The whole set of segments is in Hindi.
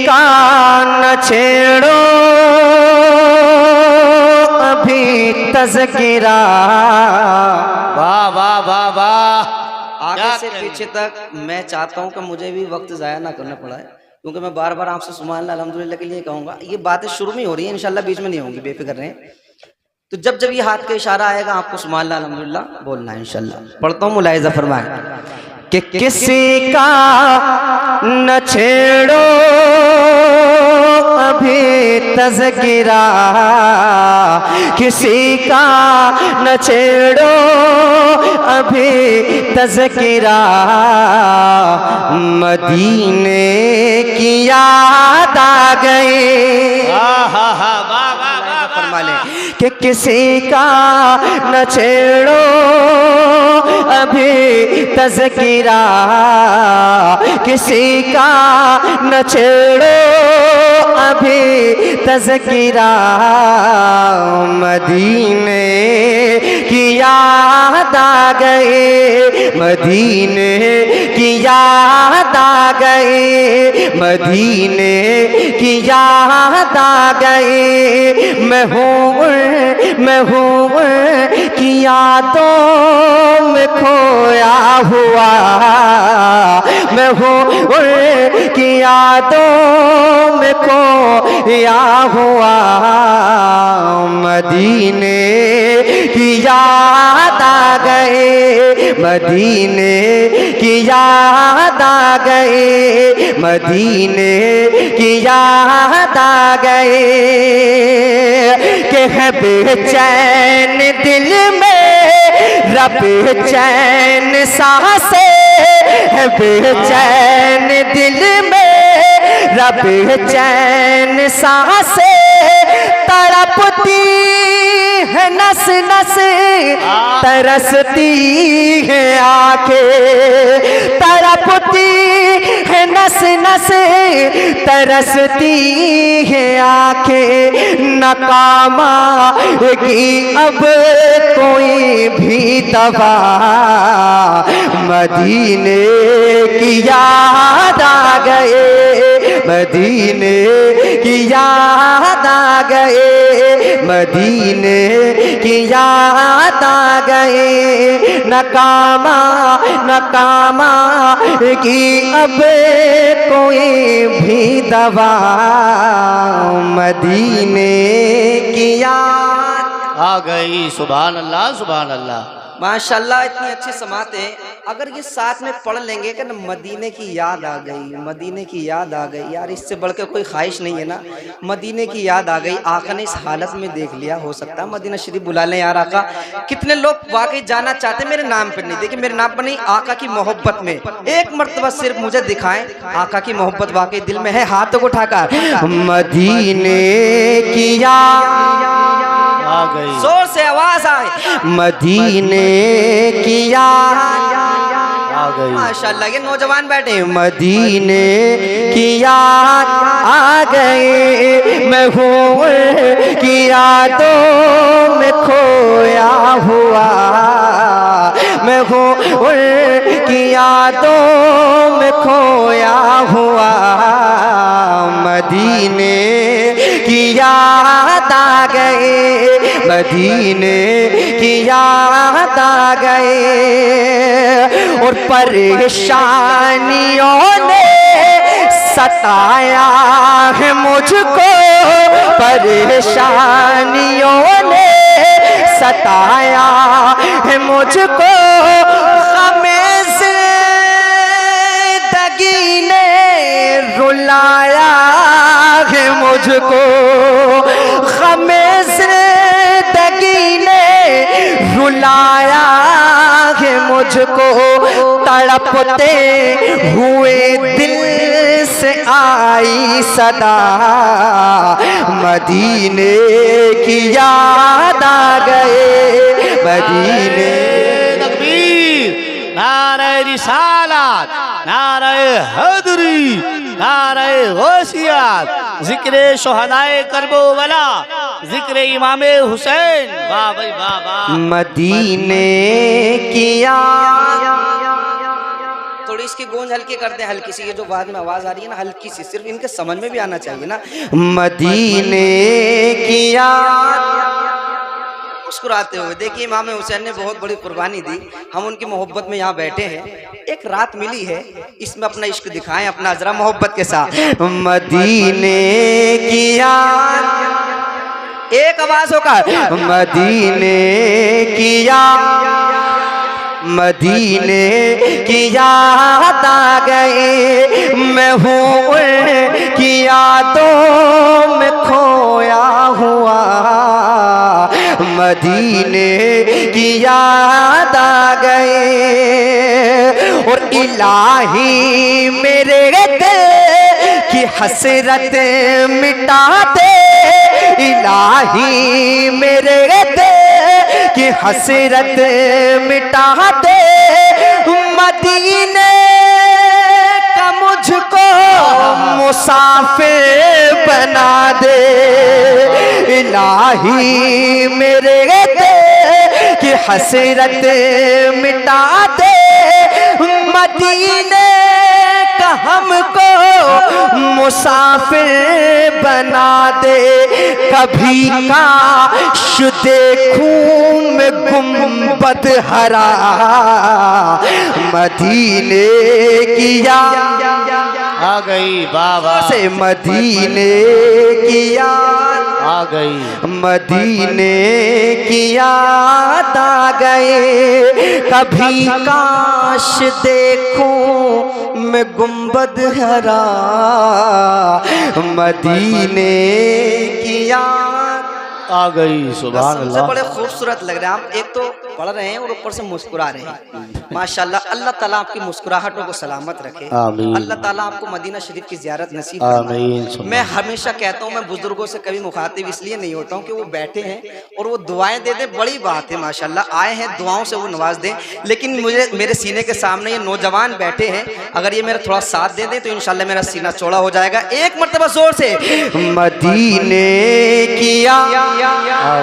का न छेड़ो अभी तज़किरा। वाह वाह वाह वाह। आगे से पीछे तक मैं चाहता हूं कि मुझे भी वक्त ज़ाया ना करना पड़ा है, क्योंकि मैं बार बार आपसे सुभान अल्लाह अल्हम्दुलिल्लाह के लिए कहूँगा। ये बातें शुरू में ही हो रही है, इंशाल्लाह बीच में नहीं होंगी, बेफिक्र रहें। तो जब जब ये हाथ का इशारा आएगा आपको सुभान अल्लाह अल्हम्दुलिल्लाह बोलना है इंशाल्लाह। पढ़ता हूँ, मुलाहिज़ा फरमाएं कि किसी का न छेड़ो अभी तज़किरा, किसी का न छेड़ो अभी तज़किरा। मदीने की याद आ गई। फरमा ले कि किसी का न छेड़ो अभी तज़किरा, किसी का न छेड़ो अभी तज़किरा। मदीने की याद आ गई, मदीने की याद आ गई, मदीने की याद आ गई। मैं हूँ कि यादों में खोया हुआ, मैं हूँ कि यादों में खोया हुआ। मदीने की याद आ गए, मदीने की याद आ गए, मदीने की याद आ गए। कि है बेचैन दिल में रब बेचैन सांसे, है बेचैन दिल में रब बेचैन सांसे। तड़पती है नस नस तरसती है आंखें, तड़पती है नस नस तरसती है आंखें। नकामा की अब कोई भी दवा, मदीने की याद आ गए, मदीने की याद आ गए, मदीने की याद आ गए। नकामा की अब कोई भी दवा, मदीने की याद आ गई। सुभान अल्लाह सुभान अल्लाह। माशाल्लाह, इतनी अच्छी समात है। अगर ये साथ में पढ़ लेंगे कि ना मदीने की याद आ गई, मदीने की याद आ गई, यार इससे बढ़कर कोई ख्वाहिश नहीं है ना। मदीने की याद आ गई, आका ने इस हालत में देख लिया। हो सकता है मदीना शरीफ बुला लें यार आका। कितने लोग वाकई जाना चाहते मेरे नाम पर नहीं, देखिए मेरे नाम पर नहीं, आका की मोहब्बत में एक मर्तबा सिर्फ मुझे दिखाएं। आका की मोहब्बत वाकई दिल में है, हाथों को उठाकर मदीने की याद आ गई। जोर से आवाज आए, मदीने की याद आ गई। माशाल्लाह, ये नौजवान बैठे, मदीने की याद आ गए। मैं हूँ कि यादों में खोया हुआ, मैं हूँ कि यादों में खोया हुआ। मदीने की याद आ गए, मदीने की याद आ गए। और परेशानियों ने सताया है मुझको, परेशानियों ने सताया है मुझको। हमें जिंदगी ने रुलाया है मुझको, हमें जिंदगी ने रुलाया है मुझको। तड़पते हुए दिल से आई सदा, मदीने की याद आ गए, मदीने। तकबीर, नारे रिसालत, नारे हैदरी, नारे गौसियत, जिक्रे शोहदाए करबो वाला, जिक्रे इमामे हुसैन। वाह भाई वाह वाह। मदीने की याद थोड़ी इसकी गूंज हल्की कर दें, हल्की सी, ये जो बाद में आवाज आ रही है ना हल्की सी, सिर्फ इनके समझ में भी आना चाहिए ना। मदीने की याद मुस्कुराते हुए। देखिए इमाम हुसैन ने बहुत बड़ी कुर्बानी दी, हम उनकी मोहब्बत में यहाँ बैठे हैं, एक रात मिली है, इसमें अपना इश्क दिखाएं अपना जरा मोहब्बत के साथ। मदीने की याद, एक आवाज होकर मदीने की याद, मदीने की याद आ गई, मैं हूँ की यादों में खोया हुआ, मदीने की याद आ गई। और इलाही मेरे दिल की हसरत मिटा दे, इलाही मेरे दिल की हसरत मिटा दे, मदीने का मुझको मुसाफिर बना दे, इलाही मेरे दिल की हसरत मिटा दे, मदीने का हमको मुसाफिर बना दे। कभी काश देखूं मैं गुंबद हरा, मदीने की याद आ गई बाबा से, मदीने की याद आ गई, मदीने की याद आ गए। कभी काश देखूं मैं गुंबद हरा, मदीने की याद आ गई। सुभान सबसे अल्लाह। बड़े खूबसूरत लग रहे हैं हम, एक तो पढ़ रहे हैं और ऊपर से मुस्कुरा रहे हैं। माशाल्लाह, अल्लाह ताला आपकी मुस्कुराहटों को सलामत रखे, आमीन। अल्लाह ताला आपको मदीना शरीफ की ज़ियारत नसीब आमीन। फरमाए। मैं हमेशा कहता हूँ, मैं बुजुर्गों से कभी मुखातिब इसलिए नहीं होता हूँ कि वो बैठे हैं और वो दुआएं दे दें, बड़ी बात है माशाल्लाह, आए हैं दुआओं से वो नवाज दें, लेकिन मुझे मेरे सीने के सामने ये नौजवान बैठे हैं, अगर ये मेरा थोड़ा साथ दे दें तो इंशाल्लाह मेरा सीना चौड़ा हो जाएगा। एक मर्तबा जोर से मदीने की याद आ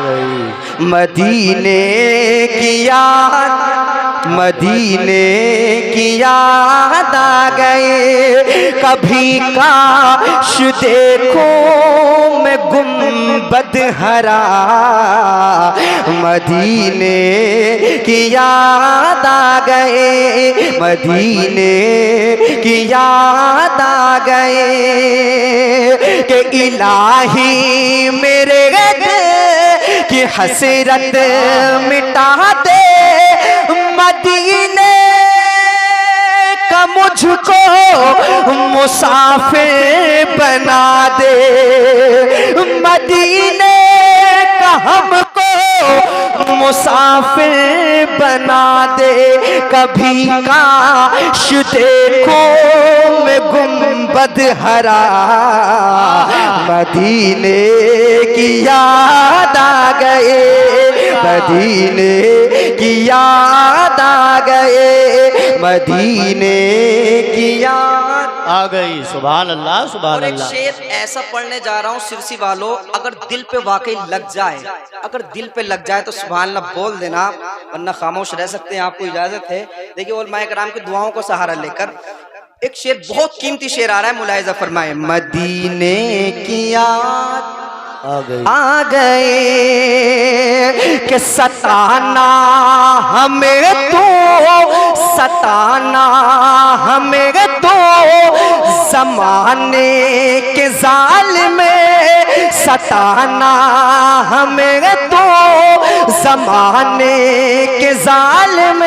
गई, मदीने की याद, मदीने की याद आ गए। कभी काश देखूं मैं गुंबद हरा, मदीने की याद आ गए, मदीने की याद आ गए। कि इलाही मेरे की हसरत मिटा दे, मदीने का मुझको मुसाफिर बना दे, मदीने का हमको मुसाफिर बना दे। कभी काश देखूं मैं गुंबद हरा, मदीने की याद आ गए, मदीने की याद आ गए, मदीने की याद आ गई। सुभान अल्लाह, सुभान और एक अल्लाह। शेर ऐसा पढ़ने जा रहा हूँ सिरसी वालों, अगर दिल पे वाकई लग जाए, अगर दिल पे लग जाए तो सुभान अल्लाह बोल देना, वरना खामोश रह सकते हैं, आपको इजाजत है। देखिए उलमाए कराम की दुआओं को सहारा लेकर एक शेर, बहुत कीमती शेर आ रहा है, मुलाहिजा फरमाए। मदीने की याद आ गई, आ गए कि सताना हमें तो, सताना हमें तो जमाने के जालिम, सताना हमें तो जमाने के जालिम,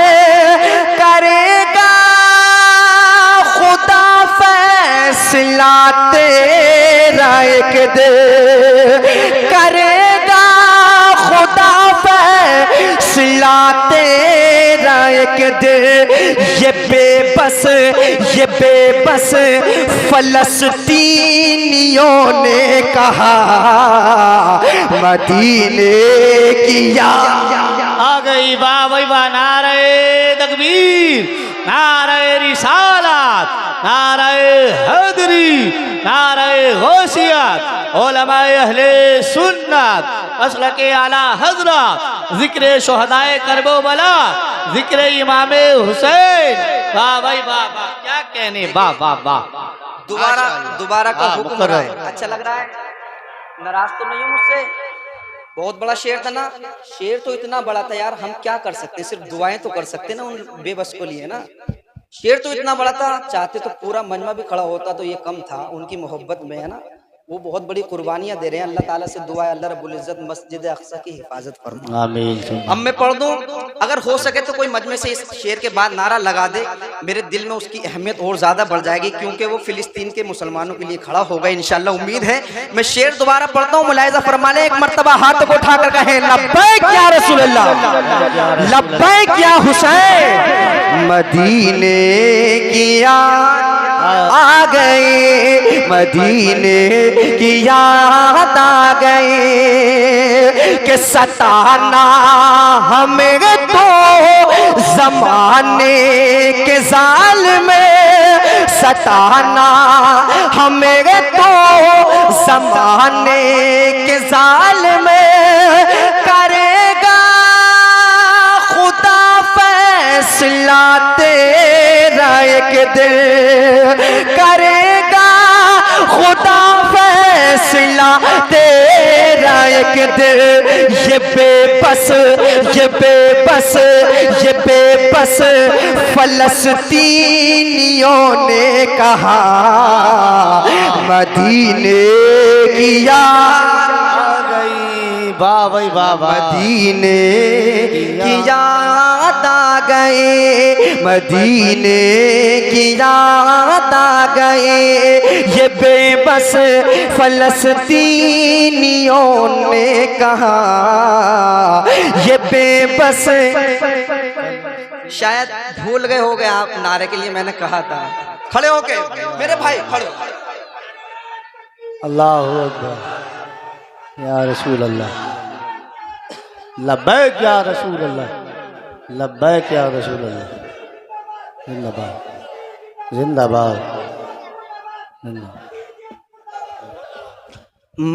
करेगा खुदा फैसला तेरा एक दिन, करेगा खुदा फैसला तेरा एक दिन। ये बेबस फलस्तीनियों ने कहा, मदीने की याद आ गई। वाह भाई वाह, नारे तकबीर, नारे रिसालत, नारे हैदरी, नारे गौसियत, उलमाए अहले सुन्नत, मसलके आला हजरत, जिक्र शुहदाए करबला, जिक्र इमाम हुसैन वाह भाई वाह वाह, क्या कहने, वाह वाह वाह। दोबारा दोबारा का हाँ, हुक्म मुकर्रर। है। अच्छा लग रहा है? नाराज तो नहीं हो मुझसे? बहुत बड़ा शेर था ना? शेर तो इतना बड़ा था यार, हम क्या कर सकते हैं, सिर्फ दुआएं तो कर सकते हैं ना उन बेबस को लिए ना। शेर तो इतना बड़ा था, चाहते तो पूरा मजमा भी खड़ा होता, तो ये कम था उनकी मोहब्बत में, है ना। वो बहुत बड़ी कुर्बानियां दे रहे हैं। अल्लाह ताला से दुआ है, अल्लाह रब्बुल इज्जत मस्जिद अक्सा की हिफाजत फरमाए। आमीन। अब मैं पढ़ दूं, अगर हो सके तो कोई मजमे से इस शेर के बाद नारा लगा दे, मेरे दिल में उसकी अहमियत और ज्यादा बढ़ जाएगी, क्योंकि वो फिलिस्तीन के मुसलमानों के लिए खड़ा होगा इंशाल्लाह, उम्मीद है। मैं शेर दोबारा पढ़ता हूँ, मुलाहिजा फरमा ले। एक मर्तबा हाथ को उठाकर कहे लब्बैक या रसूल अल्लाह, लब्बैक या हुसैन। मदीने की याद आ गए, मदीने की याद आ गए, कि सताना हमें तो जमाने के जालिम में, सताना हमें तो जमाने के जालिम में, करेगा खुदा फैसला तेरा एक दिन, करेगा खुदा फैसला तेरा एक दिन। ये बेबस, ये बेबस, ये बेबस फलस्तीनियों ने कहा, मदीने की याद आ गई, वाह भाई वाह वाह। मदीने की याद आ गए, मदीने की याद आ गए, ये बेबस फलस्तीनियों ने कहा, ये बेबस। शायद भूल गए हो गए आप नारे के लिए मैंने कहा था। खड़े होके मेरे भाई खड़े हो। अल्लाहु अकबर या रसूल अल्लाह, लब्बैक या रसूल अल्लाह, लब्बैक या रसूल अल्लाह। जिंदाबाद जिंदाबाद जिंदाबाद।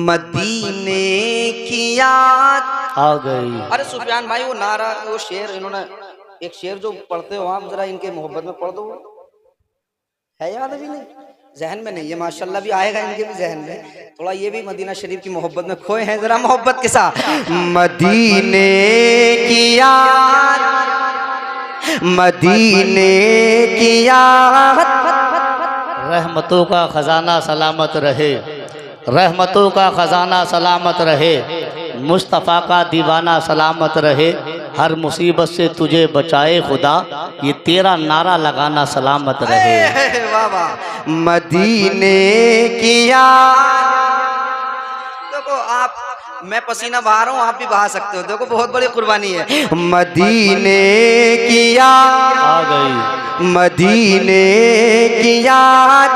मदीने की याद आ गई। अरे सुफियान भाई, वो नारा, वो शेर, इन्होंने एक शेर जो पढ़ते हो आप, जरा इनके मोहब्बत में पढ़ दो। है याद अभी नहीं? जहन में नहीं है, माशाल्लाह भी आएगा इनके भी जहन में। थोड़ा ये भी मदीना शरीफ की मोहब्बत में खोए हैं, जरा मोहब्बत के साथ। मदीने की याद, मदीने की याद, रहमतों का खजाना सलामत रहे, रहमतों का खजाना सलामत रहे, मुस्तफ़ा का दीवाना सलामत रहे, हर मुसीबत से तुझे बचाए खुदा, ये तेरा नारा लगाना सलामत रहे। वाह वाह। मदीने की याद, देखो आप, मैं पसीना बहा रहा हूँ, आप भी बहा सकते हो, देखो बहुत बड़ी कुर्बानी है। मदीने की याद आ गई, मदीने की याद,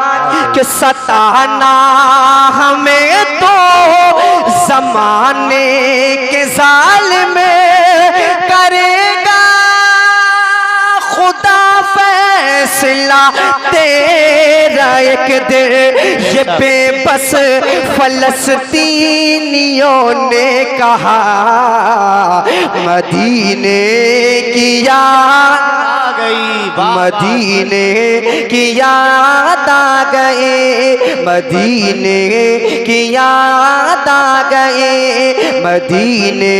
कि सताना हमें तो जमाने के जालिम में, करेगा खुदा फैसला तेरा एक दिन। ये बेबस फलस्तीनियों ने कहा, मदीने की याद आ गई, मदीने की याद आ गए, मदीने की याद आ गए, मदीने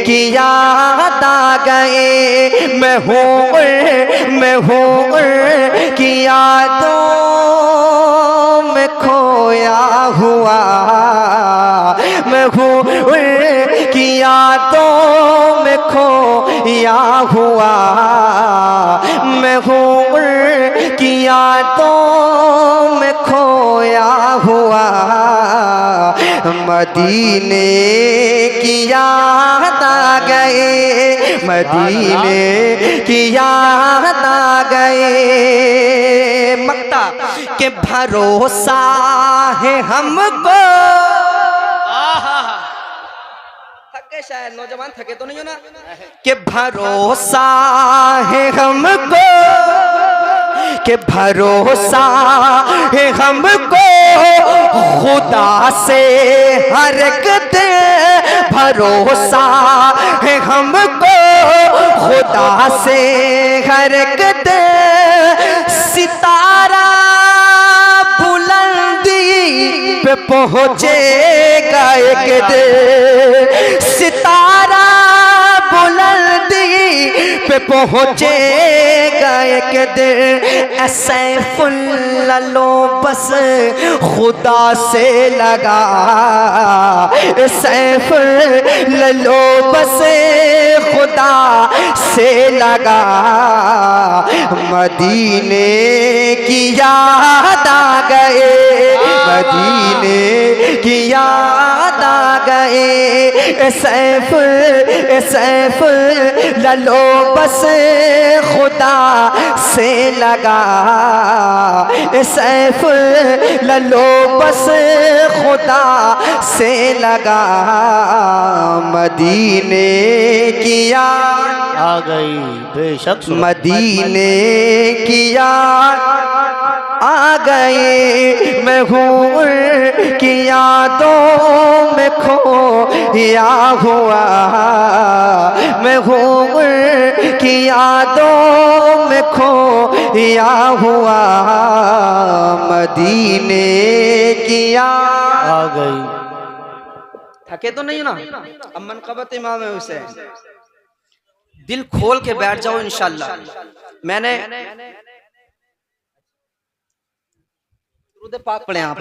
की याद आ गए। मैं हूँ की यादों में खोया हुआ, मैं हूँ की यादों में खोया हुआ, मैं हूँ की यादों में खोया हुआ। मदीने की याद आ गए, मदीने की याद आ गए। मक्ता के भरोसा है हमको, थक गए शायद नौजवान, थके तो नहीं हो ना? के भरोसा है हमको, के भरोसा है हमको खुदा से हर एक दिन, भरोसा है हमको खुदा से हर एक सितारा बुलंदी पे पहुँचेगा एक दिन, सितारा बुलंदी पे पहुँचेगा एक दिन। ऐसे फुल्लो बस खुदा से लगा, सैफ ललो बस खुदा से लगा। मदीने की याद आ गए, मदीने की याद आ गए। सैफ सैफ ललो बस खुदा से लगा, सैफ ललो बस खुदा से लगा। मदीने की याद आ गई बेशक मदीने की याद आ गई। मैं हूँ की यादों में खोया हुआ, मैं हूँ की यादों में खोया हुआ। मदीने की याद आ गई। थके तो नहीं ना? अब मनकबत इमाम हुसैन, दिल खोल के बैठ जाओ इंशाल्लाह। मैंने दुरूद पाक पढ़े आप।